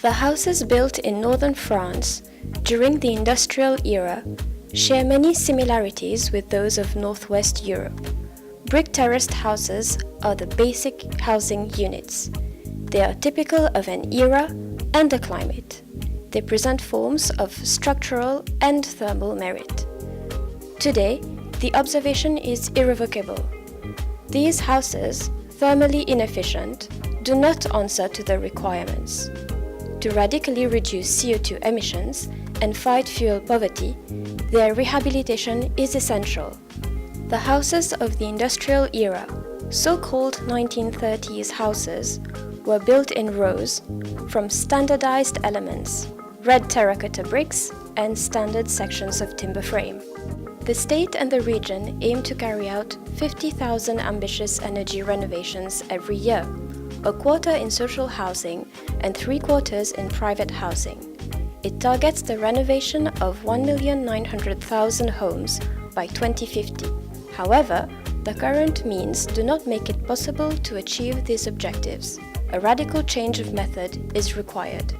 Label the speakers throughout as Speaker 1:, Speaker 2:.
Speaker 1: The houses built in northern France during the industrial era share many similarities with those of northwest Europe. Brick terraced houses are the basic housing units. They are typical of an era and a climate. They present forms of structural and thermal merit. Today, the observation is irrevocable. These houses, thermally inefficient, do not answer to the requirements. To radically reduce CO2 emissions and fight fuel poverty, their rehabilitation is essential. The houses of the industrial era, so-called 1930s houses, were built in rows from standardized elements, red terracotta bricks and standard sections of timber frame. The state and the region aim to carry out 50,000 ambitious energy renovations every year, a quarter in social housing and 3/4 in private housing. It targets the renovation of 1,900,000 homes by 2050. However, the current means do not make it possible to achieve these objectives. A radical change of method is required.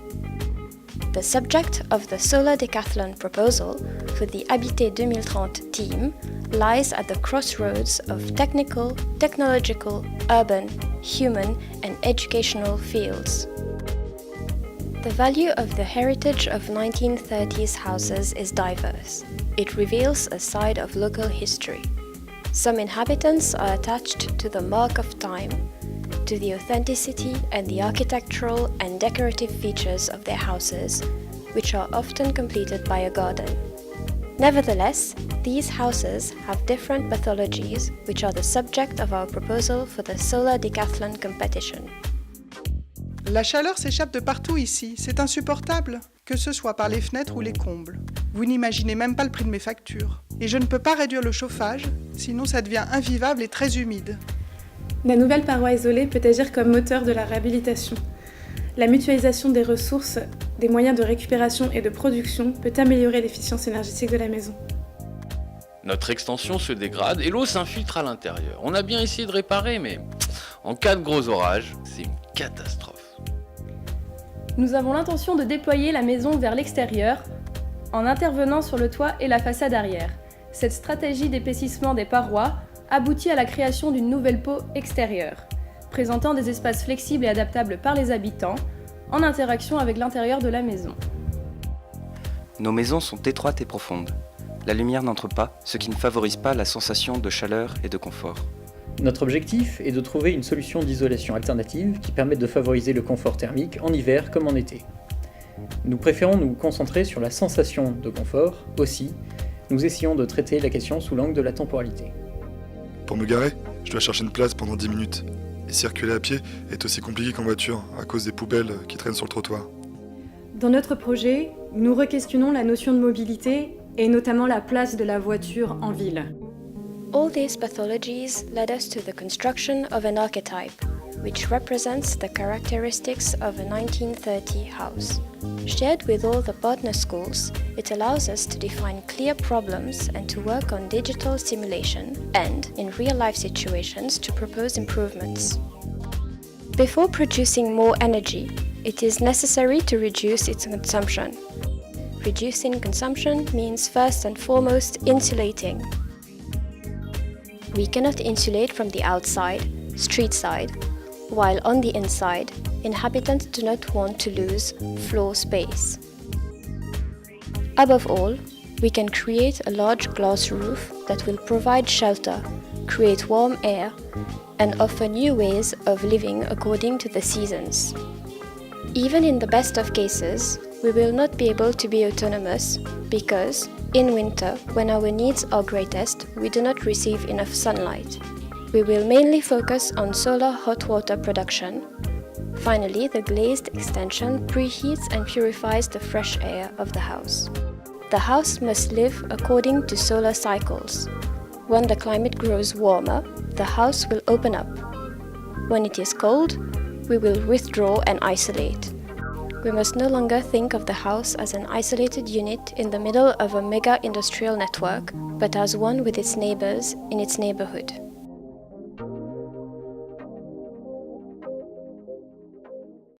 Speaker 1: The subject of the Solar Decathlon proposal for the Habité 2030 team lies at the crossroads of technical, technological, urban, human, and educational fields. The value of the heritage of 1930s houses is diverse. It reveals a side of local history. Some inhabitants are attached to the mark of time, to the authenticity and the architectural and decorative features of their houses, which are often completed by a garden. Nevertheless, these houses have different pathologies, which are the subject of our proposal for the Solar Decathlon competition.
Speaker 2: La chaleur s'échappe de partout ici, c'est insupportable, que ce soit par les fenêtres ou les combles. Vous n'imaginez même pas le prix de mes factures. Et je ne peux pas réduire le chauffage, sinon ça devient invivable et très humide.
Speaker 3: La nouvelle paroi isolée peut agir comme moteur de la réhabilitation. La mutualisation des ressources, des moyens de récupération et de production peut améliorer l'efficience énergétique de la maison.
Speaker 4: Notre extension se dégrade et l'eau s'infiltre à l'intérieur. On a bien essayé de réparer, mais en cas de gros orage, c'est une catastrophe.
Speaker 5: Nous avons l'intention de déployer la maison vers l'extérieur en intervenant sur le toit et la façade arrière. Cette stratégie d'épaississement des parois aboutit à la création d'une nouvelle peau extérieure, présentant des espaces flexibles et adaptables par les habitants, en interaction avec l'intérieur de la maison.
Speaker 6: Nos maisons sont étroites et profondes. La lumière n'entre pas, ce qui ne favorise pas la sensation de chaleur et de confort.
Speaker 7: Notre objectif est de trouver une solution d'isolation alternative qui permette de favoriser le confort thermique en hiver comme en été. Nous préférons nous concentrer sur la sensation de confort. Aussi, nous essayons de traiter la question sous l'angle de la temporalité.
Speaker 8: Pour me garer, je dois chercher une place pendant 10 minutes. Et circuler à pied est aussi compliqué qu'en voiture à cause des poubelles qui traînent sur le trottoir.
Speaker 3: Dans notre projet, nous requestionnons la notion de mobilité et notamment la place de la voiture en ville.
Speaker 1: All these pathologies led us to the construction of an archetype, which represents the characteristics of a 1930 house. Shared with all the partner schools, it allows us to define clear problems and to work on digital simulation and, in real-life situations, to propose improvements. Before producing more energy, it is necessary to reduce its consumption. Reducing consumption means first and foremost insulating. We cannot insulate from the outside, street side, while on the inside, inhabitants do not want to lose floor space. Above all, we can create a large glass roof that will provide shelter, create warm air, and offer new ways of living according to the seasons. Even in the best of cases, we will not be able to be autonomous because, in winter, when our needs are greatest, we do not receive enough sunlight. We will mainly focus on solar hot water production. Finally, the glazed extension preheats and purifies the fresh air of the house. The house must live according to solar cycles. When the climate grows warmer, the house will open up. When it is cold, we will withdraw and isolate. We must no longer think of the house as an isolated unit in the middle of a mega industrial network, but as one with its neighbors in its neighborhood.